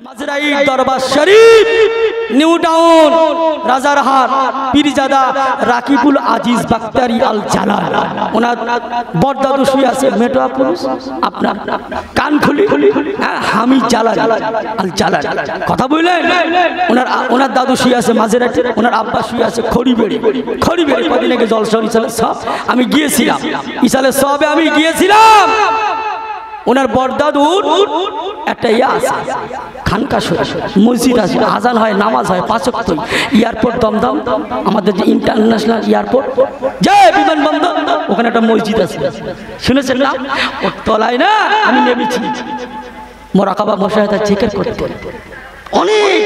মাজরাই দরবার শরীফ new town Rajarhat Pirzada Rakibul Aziz বাক্তারি আল জালাল ওনার বড়দাদু শুয়ে আছে মেটোয়া পুরুষ আপনার কান খুলি হামিদ জালাল আল জালাল কথা বললেন ওনার দাদু শুয়ে আছে মাজরাটি ওনার আব্বা শুয়ে আছে খড়িবেড়ি কদিন আগে জলসা ইসালে সব আমি গিয়েছিলাম ইসালে সবে আমি গিয়েছিলাম ওনার বড়দাদুর একটা ইয়া আছে খানকা মসজিদ আছে আজান হয় নামাজ হয় 5 ওয়াক্ত এয়ারপোর্ট দমদম আমাদের যে ইন্টারন্যাশনাল এয়ারপোর্ট যে বিমানবন্দর ওখানে একটা মসজিদ আছে শুনেছেন না ওর তলায় না আমি নেমেছি মোরাকাবা মুশাহাদা জিকির করতে অনেক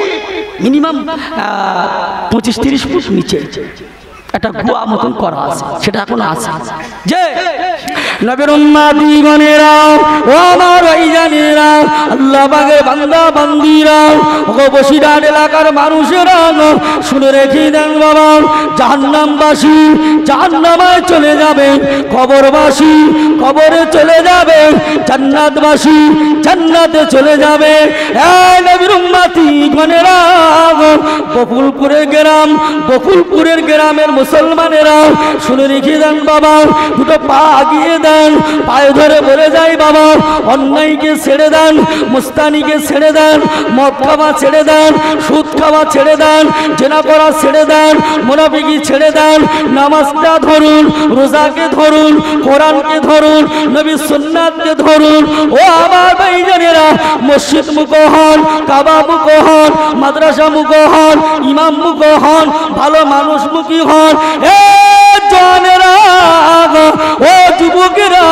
মিনিমাম 25-30 ফুট নিচে একটা গুয়া মতন করা আছে সেটা এখন আছে যে নবীর উম্মতিগণেরা ও আমার ভাইজানেরা আল্লাহ পাকের বান্দা বান্দীরা ও বসিরহাট এলাকার মানুষেরা শুনে রেখে দেন বাবা জাহান্নামবাসী জাহান্নামায় চলে যাবে কবরবাসী কবরে চলে যাবে জান্নাতবাসী জান্নাতে চলে যাবে এই নবীর উম্মতিগণেরা বকুলপুরের গ্রামের মুসলমানেরা শুনে রেখে দেন বাবা দুটো পা আগিয়ে দেন পায়ে ধরে বলে যাই বাবা অন্যায়কে ছেড়ে দেন মুস্তানিকে ছেড়ে দেন মদ খাওয়া ছেড়ে দেন সুদ খাওয়া ছেড়ে দেন জেনা করা ছেড়ে দেন মুনাফিকি ছেড়ে দেন নামাজটা ধরুন রোজাকে ধরুন কোরআনকে ধরুন নবী সুন্নাতকে ধরুন ও আমার ভাইজানেরা মসজিদ মুখ হন কাবা মুখ হন মাদ্রাসা মুখ হন ইমাম মুখ হন ভালো মানুষ মুখী হন জানেরা ও যুবকেরা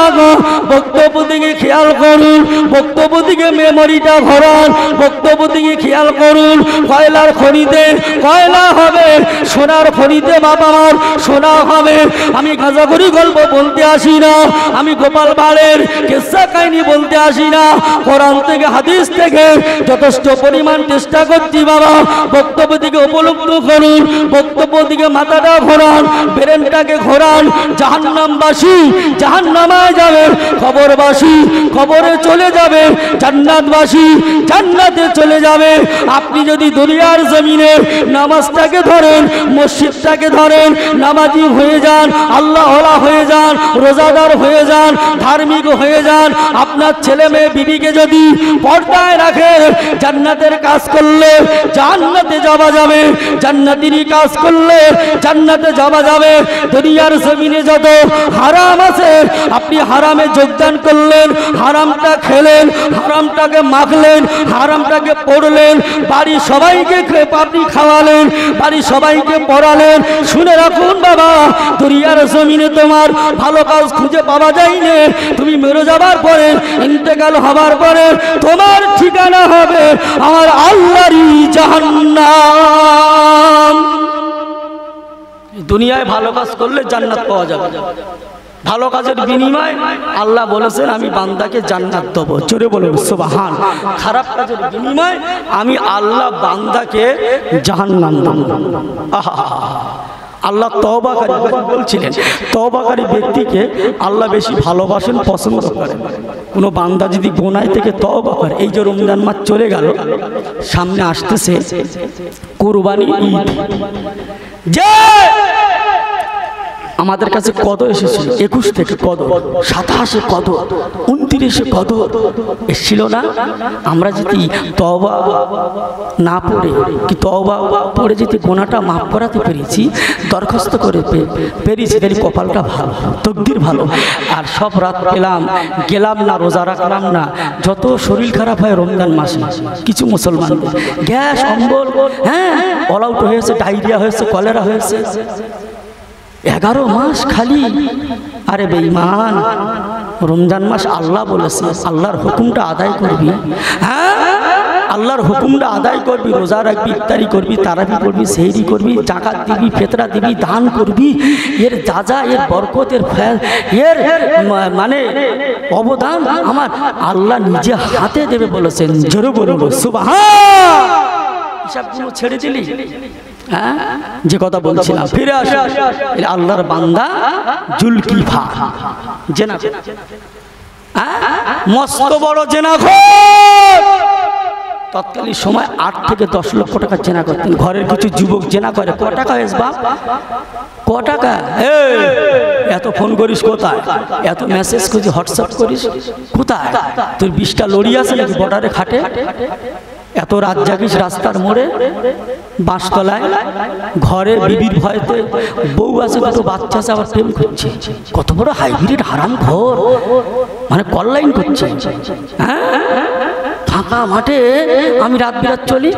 বক্তব্য দিকে খেয়াল করুন বক্তব্য দিকে মেমোরিটা ভরান বক্তব্য দিকে খেয়াল করুন কয়লার খনিতে কয়লা হবে সোনার খনিতে বাবা আমার সোনা হবে আমি গাঁজাখড়ি গল্প বলতে আসি না আমি গোপাল বাড়ের কিসসা কাহিনী বলতে আসি না কোরআন থেকে হাদিস থেকে যথেষ্ট পরিমাণ চেষ্টা করছি বাবা বক্তব্য দিকে উপলব্ধ করুন বক্তব্য দিকে মাথাটা ঘোরান ব্রেনটাকে ঘোরান জাহান্নামবাসী জাহান্নামায় যাবে কবরবাসী কবরে চলে যাবে জান্নাতবাসী জান্নাতে চলে যাবে আপনি যদি দুনিয়ার জমিনে নামাজটাকে ধরেন মসজিদটাকে ধরেন নামাজি হয়ে যান আল্লাহওয়ালা হয়ে যান রোজাদার হয়ে যান ধার্মিক হয়ে যান আপনার ছেলে মেয়ে বিবিকে যদি পর্দায় রাখে জান্নাতের কাজ করলে জান্নাতে যাওয়া যাবে জান্নাতেরই কাজ করলে জান্নাতে যাওয়া যাবে দুনিয়ার জমিনে যত হারাম আছে আপনি হারামে যোগদান করলেন হারামটা খেলেন হারামটাকে মাখলেন হারামটাকে পড়লেন বাড়ি সবাইকে আপনি খাওয়ালেন বাড়ি সবাইকে পড়ালেন শুনে রাখুন বাবা দুনিয়ার জমিনে তোমার ভালো কাজ খুঁজে পাওয়া যায়নি তুমি মরে যাবার পরে ইন্তেকাল হবার পরে তোমার ঠিকানা হবে আমার আল্লাহরই জাহান্নাম দুনিয়ায় ভালো কাজ করলে জান্নাত পাওয়া যাবে ভালো কাজের বিনিময় আল্লাহ বলেছেন আমি বান্দাকে জান্নাত দেব জোরে বলুন সুবহান খারাপ কাজের বিনিময় আমি আল্লাহ বান্দাকে জাহান্নাম দেব আল্লাহ তওবাকারী বলছিলেন তওবাকারী ব্যক্তিকে আল্লাহ বেশি ভালোবাসেন পছন্দ করেন কোনো বান্দা যদি গুনাহ থেকে তওবা করে এই যে রমজান মাস চলে গেল সামনে আসতেছে কুরবানি ঈদ যে আমাদের কাছে কত এসেছিল 21 থেকে কত 27 কত 29 কত এসেছিল না আমরা যদি তওবা না পড়ে কি তওবা পড়ে যদি গোনাটা মাফ করাতে পেরেছি দরখাস্ত করে পেরেছি তাহলে কপালটা ভালো তকদির ভালো আর সব রাত পেলাম গেলাম না রোজা রাখলাম না যত শরীর খারাপ হয় রমজান মাসে কিছু মুসলমানদের গ্যাস অম্বল হ্যাঁ অল আউট হয়েছে ডায়রিয়া হয়েছে কলেরা হয়েছে 11 মাস খালি আরে বেঈমান রমজান মাস আল্লাহ বলেছে আল্লাহর হুকুমটা আদায় করবি হ্যাঁ আল্লাহর হুকুমটা আদায় করবি রোজা রাখবি ইফতারি করবি তারাবি করবি সেহরি করবি জাকাত দিবি ফিতরা দিবি দান করবি এর যা এর বরকত এর মানে অবদান আমার আল্লাহ নিজে হাতে দেবে বলেছেন জোরে বলুন সুবহান হিসাবগুলো ছেড়ে দিলি যে কথা বলছিলাম ফিরে আসো আল্লাহর বান্দা জুলকিফার জেনা মস্ত বড় জেনাখোর তৎকালীন সময় 8 থেকে 10 লক্ষ টাকা জেনা করতেন। ঘরের কিছু যুবক জেনা করে, ক টাকা হয়েছে বাপ, ক টাকা? এত ফোন করিস কোথায়, এত মেসেজ করিস, হোয়াটসঅ্যাপ করিস কোথায়? তোর 20টা লড়ি আছে নাকি বর্ডারে খাটে? এত রাত জাগিস রাস্তার মোড়ে, বাঁশতলায়, ঘরে বিবির ভয়তে, বউ আছে, দুটো বাচ্চা আছে, আবার প্রেম করছে। কত বড় হাইব্রিড হারাম ঘর, মানে কল-লাইন করছে। হ্যাঁ, ফাঁকা মাঠে আমি রাত বিরাত চলি,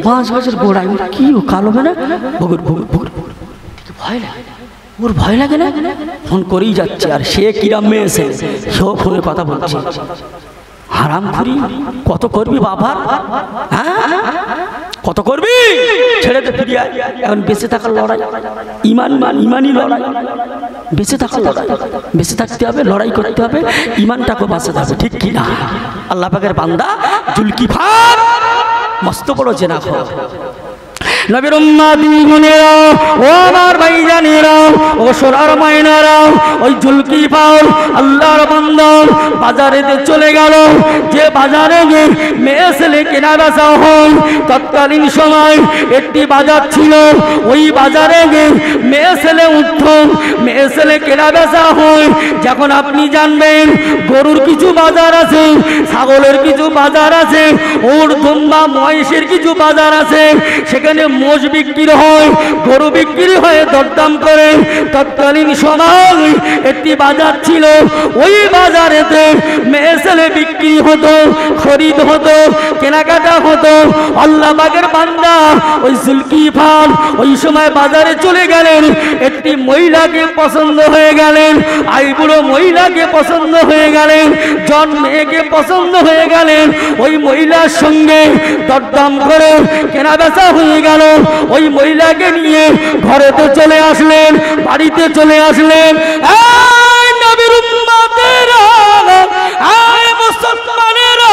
বাঁশ গাছের গোড়ায়, কি কালো মেনে ভুগুর ভুগুর ভুগুর ভয় লাগে, ওর ভয় লাগে না, ফোন করেই যাচ্ছে। আর সে কিরাম মেয়ে এসে সেও ফোনে কথা বলছে। হারাম খুরি, কত করবি বাবার? হ্যাঁ, কত করবি? ছেড়ে দে, ফিরিয়ে আয়। এখন বেঁচে থাকার লড়াই, ইমানই লড়াই, বেঁচে থাকার লড়াই, বেঁচে থাকতে হবে, লড়াই করতে হবে, ইমানটাকে বাঁচাতে হবে, ঠিক কি না? আল্লাহ পাকের বান্দা জুলকিফার মস্ত বড় জেনাখোর। নবীর উম্মতি গুনেরা, ও আমার ভাইজানেরা, ও সোনার মাইনারা, ওই জুলকিফার আল্লাহর বান্দা বাজারেতে চলে গেল। যে বাজারে মেয়ে ছেলে কেনা বেচা হয়, তৎকালীন সময় একটি বাজার ছিল, ওই বাজারে মেয়ে ছেলে উঠত, মেয়ে ছেলে কেনা বেচা হয়। যখন আপনি জানবেন গরুর কিছু বাজার আছে, ছাগলের কিছু বাজার আছে, ওর দুম্বা মহিষের কিছু বাজার আছে, সেখানে মোষ বিক্রি হয়, গরু বিক্রি হয়, দরদাম করে। তৎকালীন সময় একটি বাজার ছিল, ওই বাজারেতে মেয়ে ছেলে বিক্রি হতো, খরিদ হতো, কেনাকাটা হতো। আল্লাহ পাকের বান্দা ওই জুলকিফার ওই সময় বাজারে চলে গেলেন, একটি মহিলাকে পছন্দ হয়ে গেলেন, আইবুড়ো মহিলাকে পছন্দ হয়ে গেলেন, জন মেয়েকে পছন্দ হয়ে গেলেন। ওই মহিলার সঙ্গে দরদাম করে কেনা বেচা হয়ে গেল। ওই মহিলাকে নিয়ে ঘরেতে চলে আসলেন, বাড়িতে চলে আসলেন। নবীর উম্মতেরা, মুসলমানেরা,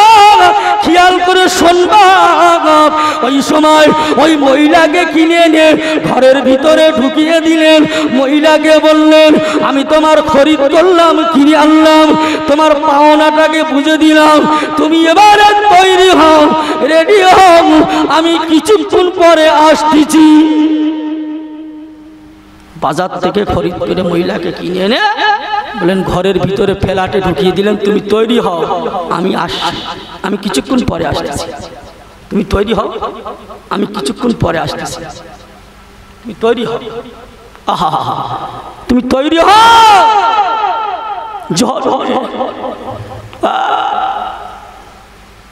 খেয়াল করে শুনবা, ওই সময় ওই মহিলাকে কিনে এনে ঘরের ভিতরে ঢুকিয়ে দিলেন। মহিলাকে বললেন, আমি তোমার খরিদ করলাম, কিনে আনলাম, তোমার পাওনাটাকে বুঝে দিলাম, তুমি এবারে তৈরি হও, রেডি হও, আমি কিছুক্ষণ পরে আসতেছি। বাজার থেকে খরিদ করে মহিলাকে কিনে এনে বলেন ঘরের ভিতরে ফ্ল্যাটে ঢুকিয়ে দিলেন, তুমি তৈরি হও, আমি আসছি, আমি কিছুক্ষণ পরে আসতেছি। তুমি তৈরি হও, আমি কিছুক্ষণ পরে আসতেছি, তুমি তৈরি হও। আহা, তুমি তৈরি হও।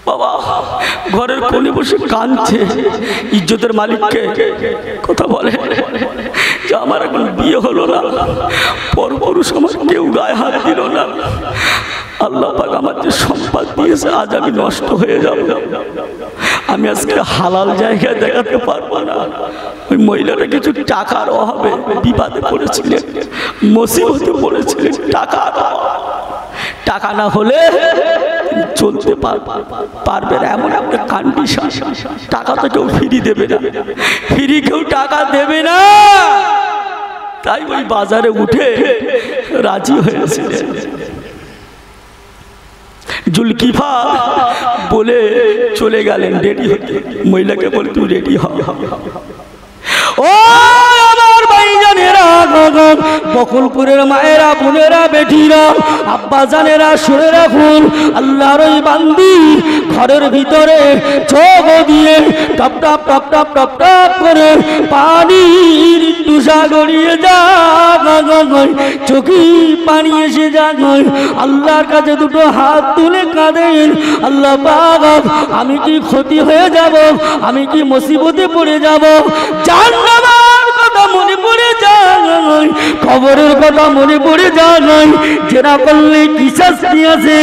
বাবা ঘরের কোণে বসে কাঁদছে, ইজ্জতের মালিককে কথা বলে যে আমার এখন বিয়ে হলো না, পরপুরুষ আমার কেউ গায়ে হাত দিল না, আল্লাহ পাক আমার যে সম্পদ দিয়েছে আজ আমি নষ্ট হয়ে যাব, আমি আজকে হালাল জায়গায় দেখাতে পারবো না। ওই মহিলাটা কিছু টাকার অভাবে বিবাদে পড়েছিলেন, মুসিবতে পড়েছিলেন, টাকা না হলে চলতে পারবে না, এমন একটা কন্ডিশন। টাকা তো কেউ ফ্রি দেবে না, ফ্রি কেউ টাকা দেবে না, তাই ওই বাজারে উঠে রাজি হয়েছিলেন। জুলকিফার বলে চলে গেলেন রেডি হতে, মহিলাকে বলে তুমি রেডি হও। ও আমার ভাইজানেরা, বকুলপুরের মায়েরা, বোনেরা, বেটিরা, আব্বা জানেরা, শুনে রাখুন, আল্লাহর ওই বান্দি ঘরের ভিতরে চোখ দিয়ে top top top top top top করে পানির টুসা গড়িয়ে যায়, চোখে পানি এসে যায়। আল্লাহর কাছে দুটো হাত তুলে কাঁদেন, আল্লাহ পাক আমি কি ক্ষতি হয়ে যাব, আমি কি মুসিবতে পড়ে যাব, জাহান্নামের কথা মনে পড়ে যায়, কবরের কথা মনে পড়ে যায়, জেনা করলে কি শাস্তি আছে,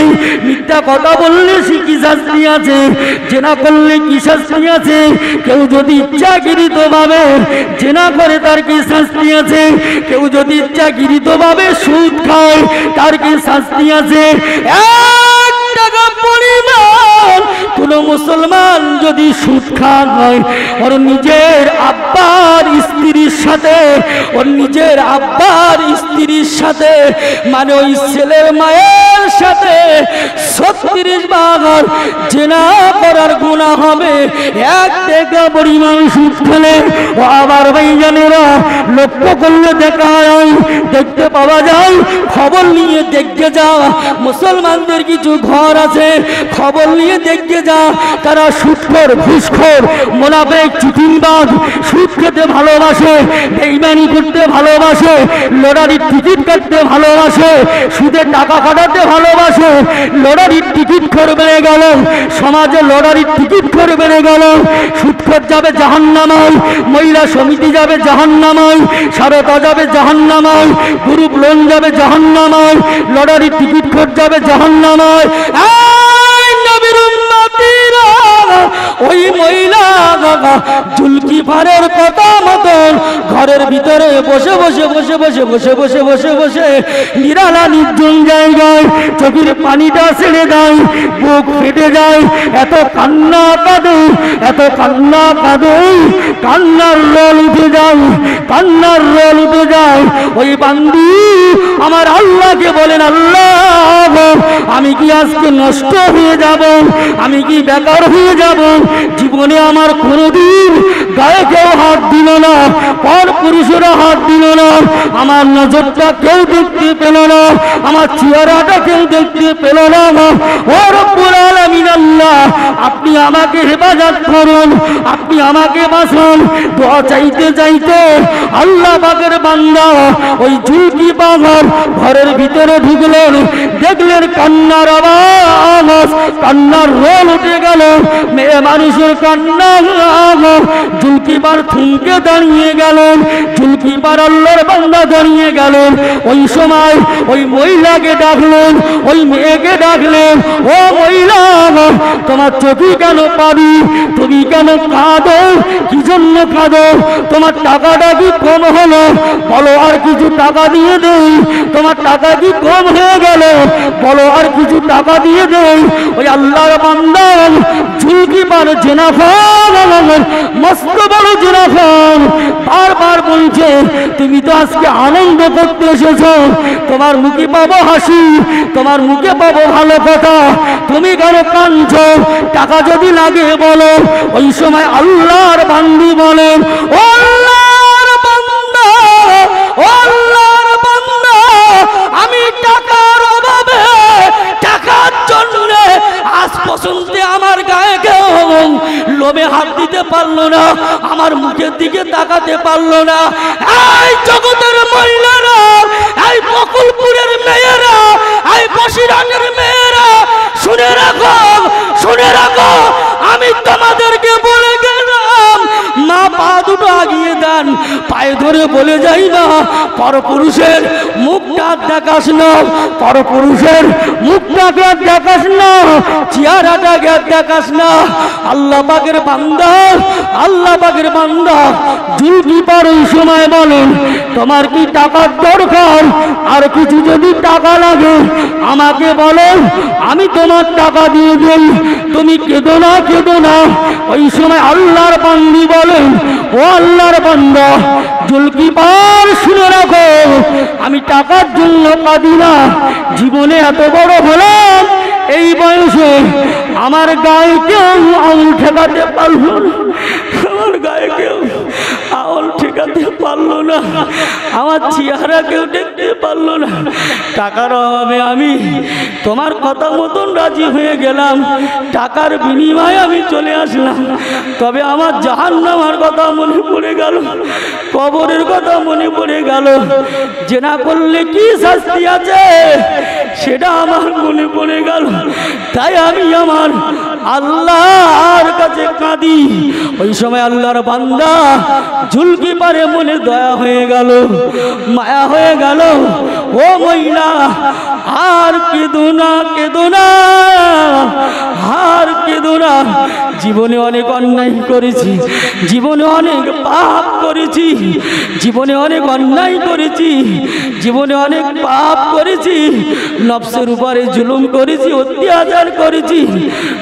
মিথ্যা কথা বললে সে কি শাস্তি আছে, জেনা করলে কি শাস্তি আছে, কেউ যদি ইচ্ছাকৃত ভাবে জেনা করে তার কি শাস্তি আছে, কেউ যদি ইচ্ছাকৃত ভাবে সুদ খায় তার কি শাস্তি আছে। 1 টাকা পরিমাণ কোনো মুসলমান যদি সুদ খান হয়, ওর নিজের আব্বার স্ত্রীর সাথে, ওর নিজের আব্বার স্ত্রীর সাথে, মানে ওই ছেলের মায়ের সাথে 36 বার জিনা করার গুনাহ হবে এক টাকা পরিমাণ সুদ খেলে। ও আবার ভাইজানেরা, লক্ষ্য করলে দেখা যায়, দেখতে পাওয়া যায়, খবর নিয়ে দেখতে যা, মুসলমানদের কিছু ঘর আছে, খবর নিয়ে দেখতে যা, তারা সুদখোর, ঘুষখোর, মুনাফিক, চিটিংবাজ, সুদ খেতে ভালোবাসে, বেঈমানি করতে ভালোবাসে, লটারির টিকিট কাটতে ভালোবাসে, সুদে টাকা কাটাতে ভালোবাসে। লটারির টিকিট খোর বেড়ে গেল, সমাজে লটারির টিকিট খোর বেড়ে গেল। সুদখোর যাবে জাহান্নামায়, মহিলা সমিতি যাবে জাহান্নামায়, সারদা যাবে জাহান্নামায়, গ্রুপ লোন যাবে জাহান্নামায়, লটারির টিকিট খোর যাবে জাহান্নামায়। নবীর উম্মতিরা, ওই মহিলা জুলকিফারের কথা মতন ঘরের ভিতরে বসে বসে বসে বসে বসে বসে বসে বসে নিরালা নির্জন জায়গায় চোখের পানিটা ছেড়ে দেয়, বুক ফেটে যায়, এত কান্না কাঁদে, এত কান্না কাঁদে, কান্নার রোল উঠে যায়, কান্নার রোল উঠে যায়। ওই বান্দি আমার আল্লাহকে বলেন, আল্লাহ আমি কি আজকে নষ্ট হয়ে যাব? আমি কি বেকার হয়ে যাব? জীবনে আমার কোনোদিন গায়ে কেউ হাত দিল না, পর পুরুষেরা হাত দিল না, আমার নজরটা কেউ দেখতে পেল না, আমার চেহারাটা কেউ দেখতে পেল না। ও রব্বুল আলামিন আল্লাহ, আপনি আমাকে হেফাজত করুন, আপনি আমাকে বাঁচান। দোয়া চাইতে চাইতে আল্লাহ পাকের বান্দা ওই জুলকিফার ঘরের ভিতরে ঢুকলেন, দেখলেন কান্নার আওয়াজ, কান্নার রোল উঠে গেল, মেয়ে মানুষের কান্না। জুলকিফার থমকে দাঁড়িয়ে গেলেন, জুলকিফার আল্লাহর বান্দা দাঁড়িয়ে গেলেন। ওই সময় ওই মহিলাকে ডাকলেন, ওই মেয়েকে ডাকলেন, ও মহিলা তোমার চোখে কেন পাবি? তুমি কেন কাঁদো? কি জন্য কাঁদো? তোমার টাকাটা কি কম হলো? বলো আর কিছু টাকা দিয়ে দেই। তোমার টাকা কি কম হয়ে গেল? বলো আর কিছু টাকা দিয়ে দেই। ওই আল্লাহর বান্দা জুলকিফার জেনাফার, মস্ত বড় জেনাফার, বারবার বলছে তুমি তো আজকে আনন্দ করতে এসেছো, তোমার মুখে পাবো হাসি, তোমার মুখে পাবো ভালো কথা, তুমি কেন কাঁদছো? টাকা যদি লাগে বলো। ওই সময় আল্লাহর বান্দি বলেন, ও আল্লাহর বান্দা, ও আল্লাহর বান্দা, আমি টাকার অভাবে, টাকার জন্য আজ পর্যন্ত আমার গায়ে কেউ লোভে হাত দিতে পারলো না, আমার মুখের দিকে তাকাতে পারলো না। এই জগতের মহিলারা, এই বকুলপুরের মেয়েরা, এই বসিরহাটের মেয়েরা, শুনে রাখো, শুনে রাখো, আমি তোমাদেরকে বলে গেলাম, মা পা দুটো আগিয়ে দেন, পায়ে ধরে বলে যাই না, পরপুরুষের মুখটা দেখাস না, পরপুরুষের মুখটাকে দেখাস না, চেহারাটাকে দেখাস না। আল্লাহ পাকের বান্দা, আল্লাহ পাকের বান্দা জুলকিফার ওই সময় বলেন, তোমার কি টাকার দরকার? আর কিছু যদি টাকা লাগে আমাকে বলো, আমি তোমার টাকা দিয়ে দেই, তুমি কেঁদো না, কেঁদো না। ওই সময় আল্লাহর বান্দি বলেন, ও আল্লাহর বান্দা জুলকিফার, শুনে রাখো, আমি টাকার জন্য কাঁদি না, জীবনে এত বড় হলাম, এই বয়সে আমার গায়ে কেউ আঙুল ঠেকাতে পারলো না, আমার গায়ে কেউ আঙুল ঠেকাতে পারলো না, আমার চেহারা কেউ দেখতে পারলো না। টাকার অভাবে আমি তোমার কথা মতন রাজি হয়ে গেলাম, টাকার বিনিময়ে আমি চলে আসলাম, তবে আমার জাহান্নামের কথা মনে পড়ে গেল, কবরের কথা মনে পড়ে গেল, জেনা করলে কি শাস্তি আছে সেটা আমার মনে পড়ে গেল। তাই আমি আমার আল্লাহর কাছে কাঁদি। ওই সময় আল্লাহর বান্দা জুলকিফারে মনে দয়া হয়ে গেল, মায়া হয়ে গেল। ও মহিলা আর কেঁদো না, কেঁদো না, আর কেঁদো না। জীবনে অনেক অন্যায় করেছি, জীবনে অনেক পাপ করেছি, জীবনে অনেক অন্যায় করেছি, জীবনে অনেক পাপ করেছি, নফসের উপরে জুলুম করেছি, অত্যাচার করেছি।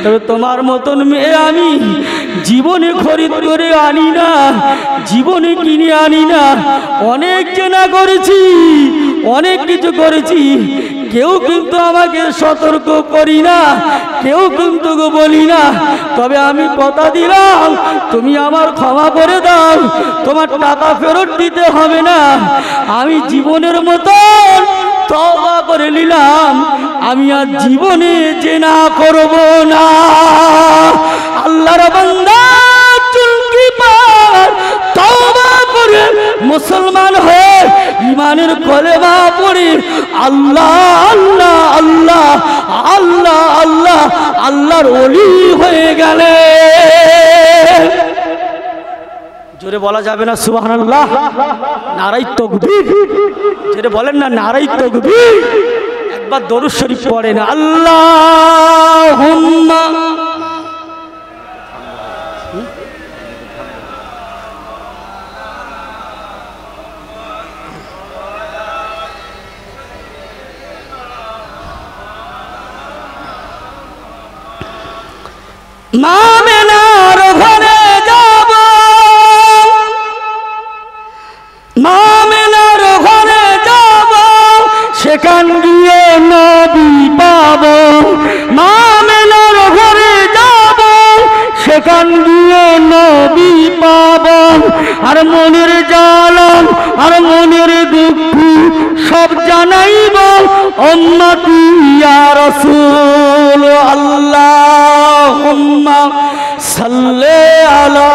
তবে তোমার মতন মেয়ে আমি জীবনে খরিদ করে আনি না, জীবনে কিনে আনি না। অনেক জেনা করেছি, অনেক কিছু করেছি, কেউ কিন্তু আমাকে সতর্ক করি না, কেউ কিন্তু বলি না। তবে আমি কথা দিলাম, তুমি আমার ক্ষমা করে দাও, তোমার টাকা ফেরত দিতে হবে না। আমি জীবনের মতন তওবা করে নিলাম, আমি আর জীবনে জেনা করব না। আল্লাহর বান্দা চুলকি পার তওবা করে মুসলমান হয়ে ঈমানের কলেমা পড়ে আল্লাহ আল্লাহ আল্লাহ আল্লাহ আল্লাহ আল্লাহর ওলি হয়ে গেলে। জোরে বলা যাবে না সুবহানাল্লাহ? নারায়ে তাকবীর। জোরে বলেন না নারায়ে তাকবীর। একবার দরুদ শরীফ পড়েন, আল্লাহুম্মা মামিনার ঘরে যাব, মামিনার ঘরে যাব, সেখান গিয়ে নবী পাব। মামিনার ঘরে যাব, সেখান গিয়ে নবী পাব। আর মনের জ্বালান আর মনের দুঃখ সব জানাইব উম্মতি ইয়া রাসূল। আল্লাহুম্মা সাল্লি আলা।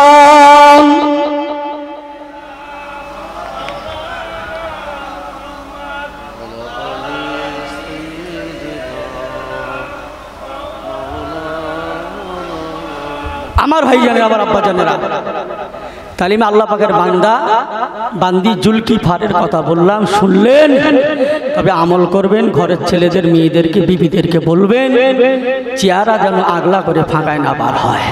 আমার ভাই জানেরা, আমার আব্বা জানেরা, তালিমে আল্লাহ পাকের বান্দা বান্দি জুলকিফারের কথা বললাম, শুনলেন? তবে আমল করবেন, ঘরের ছেলেদের মেয়েদেরকে বিবিদেরকে বলবেন চেহারা যেন আগলা করে ফাঁকায় না বার হয়।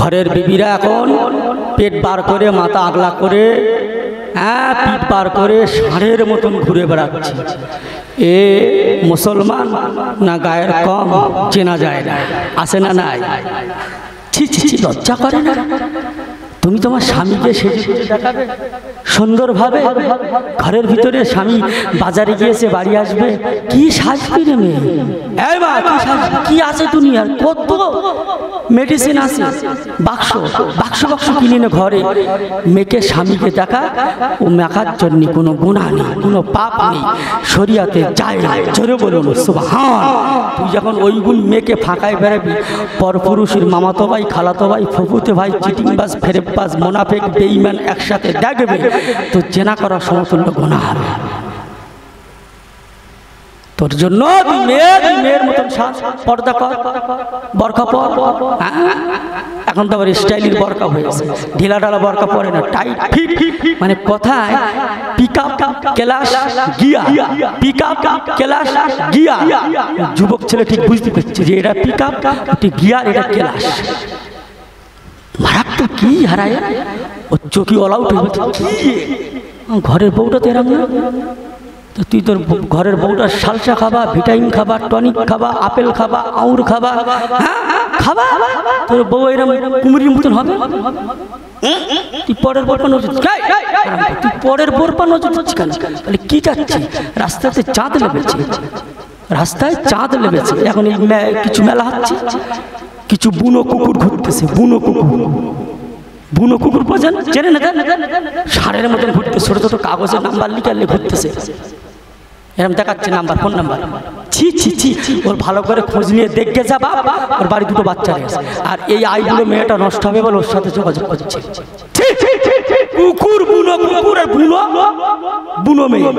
ঘরের বিবিরা এখন পেট বার করে মাথা আগলা করে পিঠ বার করে ষাঁড়ের মতন ঘুরে বেড়াচ্ছে। এ মুসলমান না গায়ের কম চেনা যায় না, আসে না নাই? ছি ছি ছি, লজ্জা করে না? তুমি তোমার স্বামীকে সেজে দেখাবে সুন্দরভাবে, ঘরের ভিতরে স্বামী বাজারে গিয়েছে বাড়ি আসবে, কি সাজবি রে মেয়ে? এই মা, কি সাজবি? কি আছে দুনিয়ার? কত মেডিসিন আছে, বাক্স বাক্স বাক্স কিনে নে ঘরে। মেয়েকে স্বামীকে দেখা, ও মেকার জন্য কোনো গুনাহ নেই, কোনো পাপ নেই, শরিয়াতে যায় না। জোরে বলুন সুবহান। তুই যখন ওইগুলো মেয়েকে ফাঁকায় বেরাবি, পরপুরুষের মামাতো ভাই, খালাতো ভাই, ফুফুতে ভাই, চিটিংবাজ, ফেরেববাজ, মুনাফিক, বেঈমান একসাথে দেখবে, তো জেনা করার সমতুল্য গুনাহ হবে। তোর জন্য তুই মেয়ের মতন পর্দা কর, বরকা পর। এখন তো আবার স্টাইলের বরকা হয়েছে, ঢিলা ঢালা বরকা পরে না, টাইট ফিট, মানে কথায় পিকআপ ক্লাস গিয়া, পিকআপ ক্লাস গিয়া। যুবক ছেলে ঠিক বুঝতে পারছে যে এটা পিকআপ, এটা গিয়ার, এটা ক্লাস। মারাত্মক কি হারায় ও চোখি অল আউট হয়ে কি ঘরের বউটা তো এরকম না। তো তুই তোর ঘরের বউটার সালসা খাবা, ভিটামিন খাবা, টনিক খাবা, আপেল খাবা, আঙুর খাবা, খাবা, তোর বউ এরকম কুমড়ির মতন হবে। তুই পরের বোরপা নজর, তুই পরের বোরপা নজর দিচ্ছিস কেন? তাহলে কি যাচ্ছে? রাস্তাতে চাঁদ লেবেছে, রাস্তায় চাঁদ লেবেছে। এখন এই কিছু মেলা হচ্ছে, কিছু বুনো কুকুর ঘুরতেছে, বুনো কুকুর, বুনো কুকুর বোঝেন, চেনে না? ষাঁড়ের মতন ঘুরতে, ছোট ছোট কাগজের নাম্বার লিখে ঘুরতেছে, এরকম দেখাচ্ছে নাম্বার, ফোন নাম্বার। ছি ছি ছি, ওর ভালো করে খোঁজ নিয়ে দেখে যাবা, ওর বাড়ি দুটো বাচ্চা রয়েছে, আর এই আইগুলো মেয়েটা নষ্ট হবে বলে ওর সাথে যোগাযোগ করছে। কুকুর, বুনো কুকুর, বুনো বুনো মেয়ে।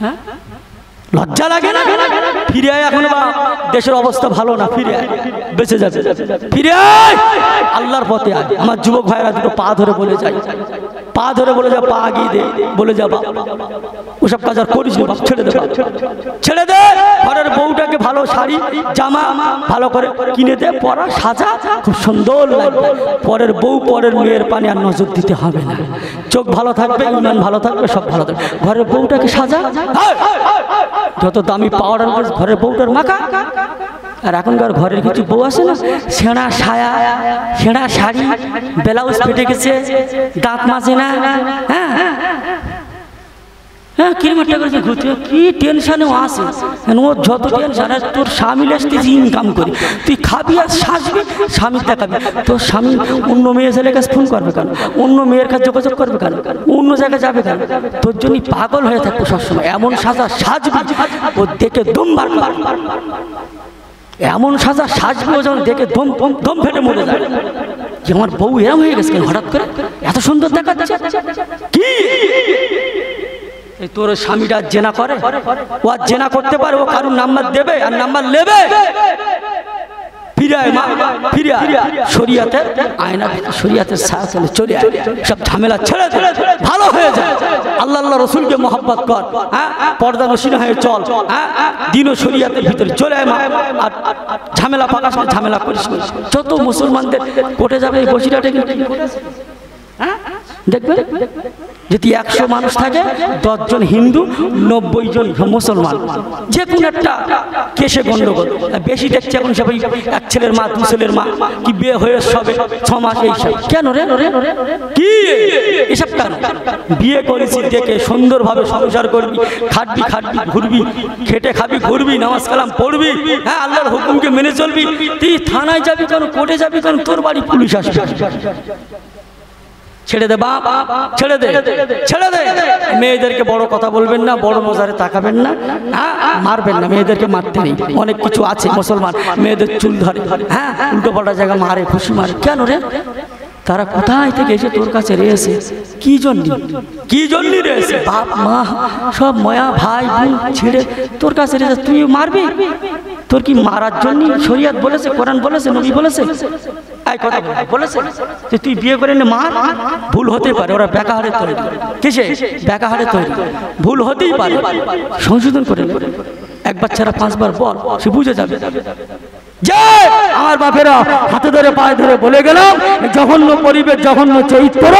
হ্যাঁ, লজ্জা লাগে না? ফিরে আয় এখন, দেশের অবস্থা ভালো না, ফিরে আয়, বেঁচে যাবে, ফিরে আয়, আল্লাহর পথে আয়। আমার যুবক ভাইরা দুটো পা ধরে বলে যায়, পা ধরে বলে যা, পা আগিয়ে দে, বলে যা বাপ ওসব কাজ আর করিস না বাপ, ছেড়ে দে, ছেড়ে দে। ঘরের বউটাকে ভালো শাড়ি জামা ভালো করে কিনে দে, পরা সাজা খুব সুন্দর লাগবে। পরের বউ পরের মেয়ের পানে আর নজর দিতে হবে না, চোখ ভালো থাকবে, ইমান ভালো থাকবে, সব ভালো থাকবে। ঘরের বউটাকে সাজা, যত দামি পাউডার ঘরের বউটার মাখা। আর এখনকার ঘরের কিছু বউ আছে না, ছেঁড়া সায়া, ছেঁড়া শাড়ি, ব্লাউজ ফেটে গেছে, দাঁত মাজে না, হ্যাঁ হ্যাঁ, কিলোমিটার করে ঘুরতে কি টেনশনে আসে, ওর যত টেনশন। আর তোর স্বামী লেসতেছি ইনকাম করি, তুই খাবি আর সাজবি, স্বামীর দেখাবি। তোর স্বামী অন্য মেয়ে ছেলের কাছে ফোন করবে কেন, অন্য মেয়ের কাছে যোগাযোগ করবে কেন, অন্য জায়গায় যাবে কেন? তোর জন্য পাগল হয়ে থাকবো সবসময়। এমন সাজা সাজবি ও দেখে দম বার, এমন সাজা সাজবি ও যখন দেখে দম দম ফেটে মরে যাবে যে আমার বউ এরম হয়ে গেছে হঠাৎ করে, এত সুন্দর দেখাচ্ছে। কি তোর স্বামীটা জেনা করে, ও আর জেনা করতে পারে, ও কারুর নাম্বার দেবে আর নাম্বার নেবে। ফিরে আয় মা, ফিরে আয়, শরিয়াতের আয়না, শরিয়াতের সাথে চলে আয়, সব ঝামেলা ছেড়ে দে, ভালো হয়ে যায়। আল্লাহ আল্লাহ রসুলকে মহব্বত কর, হ্যাঁ, পর্দা নসীন হয়ে চল, হ্যাঁ, দিন ও শরিয়াতের ভিতরে চলে আয় মা। আর ঝামেলা পাকা ঝামেলা করিস। যত মুসলমানদের কোর্টে যাবে এই বসিরাটে দেখবে, যদি 100 মানুষ থাকে 10 জন হিন্দু, 90 জন মুসলমান, যে কোনো একটা কেসে গন্ডগোল। বেশি দেখছে এখন সবাই এক ছেলের মা, 2 ছেলের মা, কি বিয়ে হয়ে সবে 6 মাস, এইসব কেন রে? কি এসব কেন? বিয়ে করেছি দেখে সুন্দরভাবে সংসার করবি, খাটবি ঘুরবি, খেটে খাবি ঘুরবি, নামাজ কালাম পড়বি, হ্যাঁ, আল্লাহর হুকুমকে মেনে চলবি। তুই থানায় যাবি কেন, কোর্টে যাবি কেন, তোর বাড়ি পুলিশ আসবে। ছেড়ে দে বাপ, ছেড়ে দে, ছেড়ে দে। মেয়েদেরকে বড় কথা বলবেন না, বড় নজরে তাকাবেন না, মারবেন না, মেয়েদেরকে মারতে নেই। অনেক কিছু আছে মুসলমান মেয়েদের চুল ধরে, হ্যাঁ, উল্টো পাল্টা জায়গা মারে, খুশি মারে। কেন রে? তারা কোথায় থেকে এসে তোর কাছে রয়েছে, কি জন্য, কি জন্য রয়েছে? বাপ মা সব ময়া ভাই বোন ছেড়ে তোর কাছে রয়েছে, তুই মারবি? তোর কি মারার জন্য শরিয়ত বলেছে, কোরআন বলেছে, নবী বলেছে, এই কথা বলেছে যে তুই বিয়ে করে নে মার? ভুল হতেই পারে, ওরা বেকাহারে তৈরি, কিসে বেকাহারে তৈরি, ভুল হতেই পারে, সংশোধন করে নে। একবার ছাড়া 5 বার বল, সে বুঝে যাবে। আমার বাপেরা হাতে ধরে পায়ে ধরে বলে গেলাম, জঘন্য পরিবেশ, জঘন্য চরিত্র,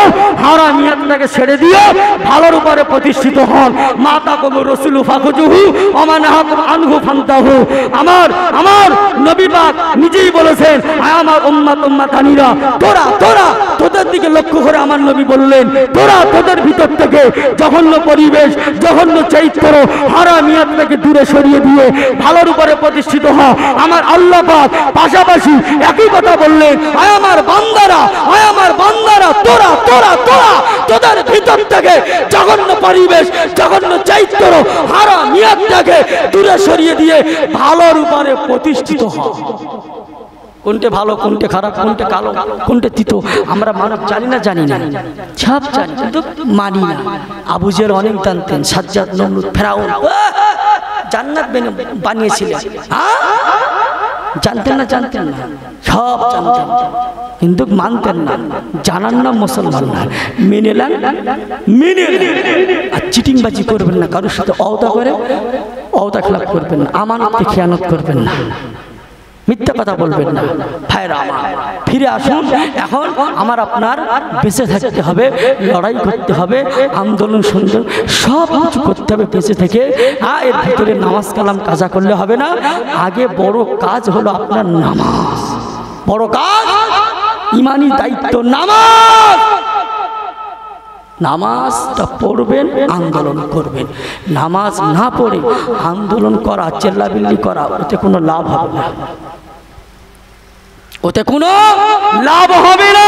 হারাম নিয়তটাকে ছেড়ে দিয়ে ভালোর উপরে প্রতিষ্ঠিত হন। মাতা কবু রসুল ফাখুজুহু ওমানাহাকুম আনহু ফান্তাহু। আমার নবী পাক নিজেই বলেছেন, আমার উম্মাতানিরা, তোদের দিকে লক্ষ্য করে আমার নবী বললেন, তোদের ভিতর থেকে জঘন্য পরিবেশ, জঘন্য চরিত্র, হারাম নিয়তটাকে দূরে সরিয়ে দিয়ে ভালোর উপরে প্রতিষ্ঠিত হ। আমার আল্লাহ পাশাপাশি একই কথা বললেন, আমার বান্দারা, তোদের ভিতর থেকে জঘন্য পরিবেশ, জঘন্য চরিত্র, হারাম নিয়তটাকে দূরে সরিয়ে দিয়ে ভালোর উপরে প্রতিষ্ঠিত হয়। কোনটা ভালো, কোনটা খারাপ, কোনটা কালো, কোনটা তিতো আমরা মানব জানি না, সব জানি, কিন্তু মানি না। আবু জেহেল অনেক জানতেন, সাজ্জাদ, নমরুদ, ফেরাউন জান্নাত বানিয়েছিলেন, জানতেন না, সব জানতেন, কিন্তু মানতেন না। জানার নাম মুসলমান না, মেনে নেন। আর চিটিংবাজি করবেন না, কারোর সাথে অওতা খেলাপ করবেন না, আমানতকে খেয়ানত করবেন না, মিথ্যা কথা বলবেন না। ভাইরা আমার, ফিরে আসুন। এখন আমার আপনার বেঁচে থাকতে হবে, লড়াই করতে হবে, আন্দোলন সুন্দর সব কিছু করতে হবে বেঁচে থেকে। এর ভিতরে নামাজ কালাম কাজা করলে হবে না। আগে বড় কাজ হলো আপনার নামাজ, বড় কাজ, ইমানি দায়িত্ব নামাজটা পড়বেন, আন্দোলন করবেন। নামাজ না পড়ে আন্দোলন করা, চেল্লাবিল্লি করা, ওতে কোনো লাভ হবে না, ওতে কোনো লাভ হবে না।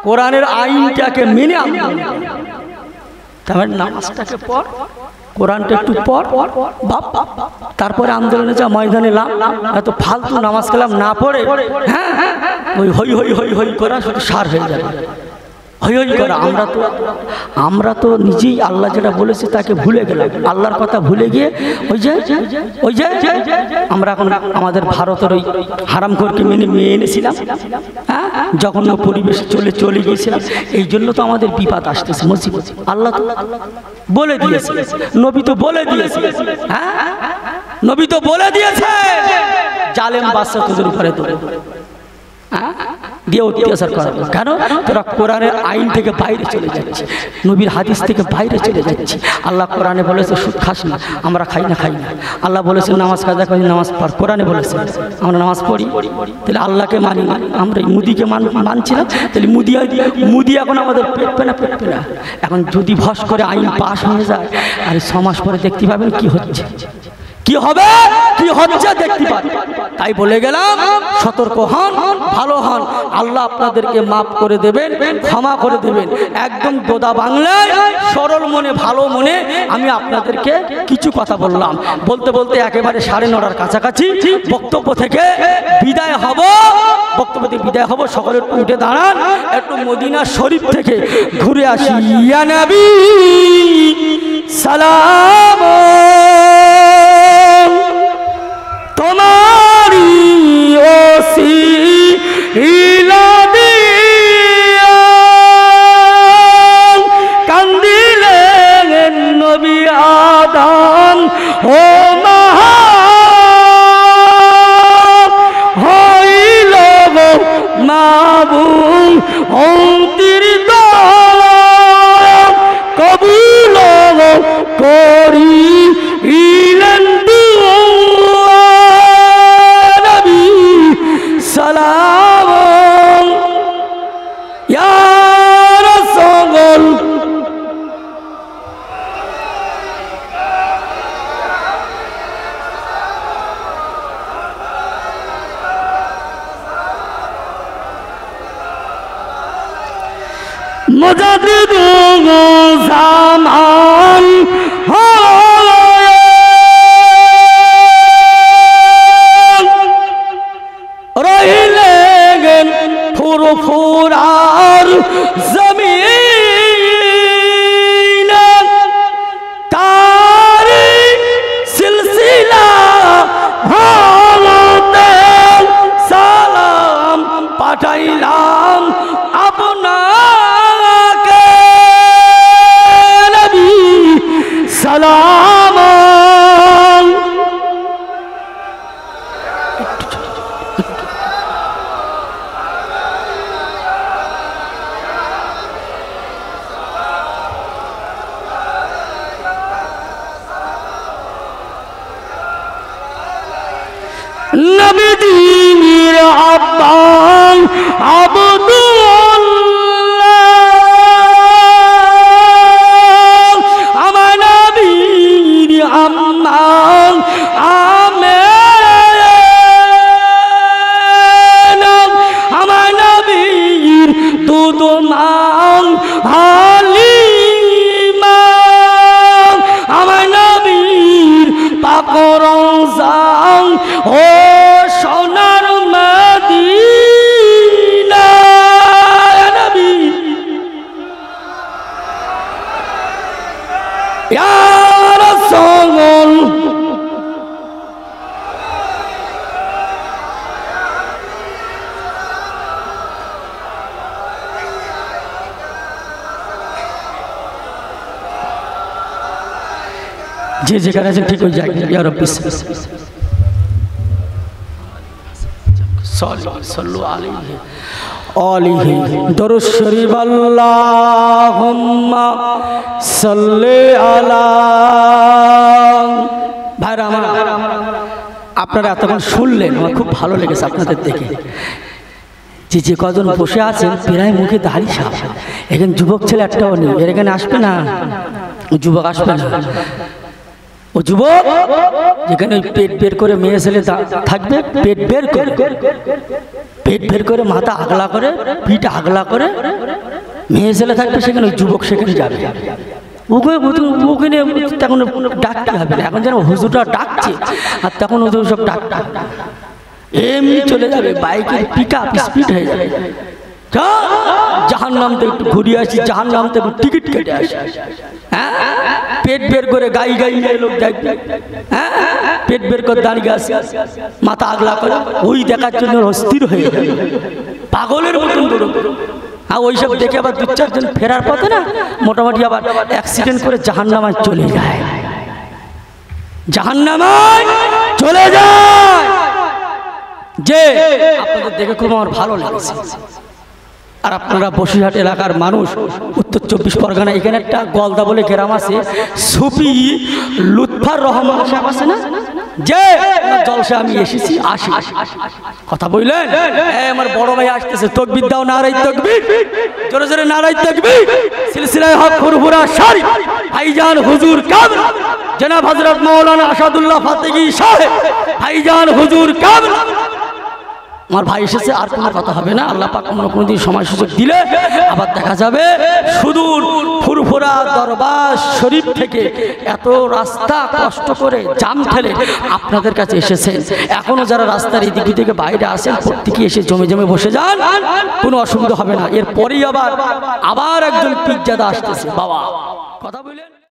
কোরআনের আইনটাকে মেনে আন্দোলন, তারপরে নামাজটাকে পড়, কোরআনটা একটু পড় বাপ, তারপরে আন্দোলনে যা, ময়দানে লাভ। এত ফালতু নামাজ কালাম না পড়ে, হ্যাঁ, ওই হই করে শুধু সার হয়ে যাবে। হই হই করে আমরা তো নিজেই আল্লাহ যেটা বলেছে তাকে ভুলে গেলাম, আল্লাহর কথা ভুলে গিয়ে ওই যে আমরা এখন আমাদের ভারতের ওই হারামখোরকে মেনে এনেছিলাম, হ্যাঁ, যখন পরিবেশ চলে গিয়েছিলাম। এই জন্য তো আমাদের বিপদ আসতেছে, মুসিবত। আল্লাহ তো বলে দিয়েছে, নবী তো বলে দিয়েছে, হ্যাঁ, নবী তো বলে দিয়েছে জালেম বাদশা তোদের উপরে দিয়ে অত্যাচার করা। কেন? তোরা কোরআনের আইন থেকে বাইরে চলে যাচ্ছে, নবীর হাদিস থেকে বাইরে চলে যাচ্ছে। আল্লাহ কোরআনে বলেছে সুদ খাস না, আমরা খাই না। আল্লাহ বলেছে নামাজ কাজা করি, নামাজ পড়, কোরআনে বলেছে আমরা নামাজ পড়ি। তাহলে আল্লাহকে মানি না, আমরা এই মুদিকে মানছিলাম। তাহলে মুদি এখন আমাদের পেটবে না। এখন যদি ভস করে আইন পাশ হয়ে যায়, আর 6 মাস পরে দেখতে পাবেন কি হচ্ছে, কি হবে, কি হচ্ছে দেখতে পাবেন। তাই বলে গেলাম, সতর্ক হন, ভালো হন, আল্লাহ আপনাদেরকে মাফ করে দেবেন, ক্ষমা করে দেবেন। একদম গোদা বাংলায় সরল মনে, ভালো মনে আমি আপনাদেরকে কিছু কথা বললাম। বলতে একেবারে 9:30 কাছাকাছি বক্তব্য থেকে বিদায় হব। সকলে একটু উঠে দাঁড়ান, একটু মদিনা শরীফ থেকে ঘুরে আসি। ইয়া নবী সালাম, তোমারি ওসিলা দিয়া কান্দিলেন নবী আদম, ও মহা হইল মাবুদ অন্তরিত কবুল করি ইলেন সালাম ইয়া রাসূল। মুজাদ্দিদু জামান ফুরফুরার জমিন তারি সিলসিলা হতে সালাম পাঠাইলাম আপনাকে নবী সালাম। নবীর আব্বান আব্দুল্লাহ, আমার নবীর আম্মা আমেনা, আমার নবীর দুধ মা হালিমা, আমার নবীর পাকর রওজা ও সোনার মদিনা নবী ইয়া রাসূল। যে যেখানে আছেন ঠিক হয়ে যায়। ইয়া রাব্বি সাল্লু আলাইহি দরুদ শরীফ আল্লাহুম্মা সাল্লি আলা। ভাইরা আমার, আপনারা এতক্ষণ শুনলেন, আমার খুব ভালো লেগেছে আপনাদের দেখে। যে কজন বসে আছেন প্রায় মুখে দাড়ি সাপ, এখানে যুবক ছেলে একটাও নেই। এর এখানে আসবে না, যুবক আসবে না। ও যুবক যেখানে পেট বের করে মেয়ে ছেলে থাকবে, পেট বের করে মাথা আগলা করে, পিঠ আগলা করে মেয়ে ছেলে থাকবে, সেখানে ওই যুবক সেখানে যাবে। ওখানে তখন ডাকতে হবে না। এখন যেন হুজুরটা ডাকছে, আর তখন ওদের সব ডাক এমনি চলে যাবে, বাইকের পিক আপ স্পিড হয়ে যাবে। জাহান্নাম থেকে একটু ঘুরে আসি, জাহান্নাম থেকে একটু টিকিট কেটে আসি। হ্যাঁ, পেট বের করে গাই গাই লোক দেখবে, হ্যাঁ পেট বের করে দাঁড়িয়ে আসে, মাথা আগলা করে, ওই দেখার জন্য অস্থির হয়ে যায়, পাগলের মতন দৌড়। আর ওইসব দেখে আবার দু চারজন ফেরার পথে না মোটামুটি আবার অ্যাক্সিডেন্ট করে জাহান্নামায় চলে যায়, জাহান্নামায় চলে যায়। যে আপনাদের দেখে খুব আমার ভালো লেগেছে। আর আপনারা বসিরহাট এলাকার মানুষ, উত্তর 24 পরগনা, এখানে একটা গলদা বলে গ্রাম আছে, সুফি লুৎফার রহমান সাহেব আছে না, যে জলসা আমি এসেছি, আসি কথা বললেন। আমার বড় ভাই আসতেছে, তকবীর দাও, নারাই তকবীর, জোরে জোরে নারাই তকবীর। সিলসিলায়ে হক ফুরফুরা শরীফ ভাইজান হুজুর কাবলা জনাব হযরত মাওলানা আসাদুল্লাহ ফাতেহী সাহেব ভাইজান হুজুর কাবলা। আমার ভাই এসেছে, আর কোনো কথা হবে না। আল্লাহ পাক অন্য কোনো দিন সময় সুযোগ দিলে আবার দেখা যাবে। সুদূর ফুরফুরা দরবার শরীফ থেকে এত রাস্তা কষ্ট করে জাম ঠেলে আপনাদের কাছে এসেছেন। এখনো যারা রাস্তার এদিক থেকে বাইরে আসেন, প্রত্যেকে এসে জমে জমে বসে যান, কোনো অসুবিধা হবে না। এরপরেই আবার একজন পীরজাদা আসতেছে, বাবা কথা বললেন।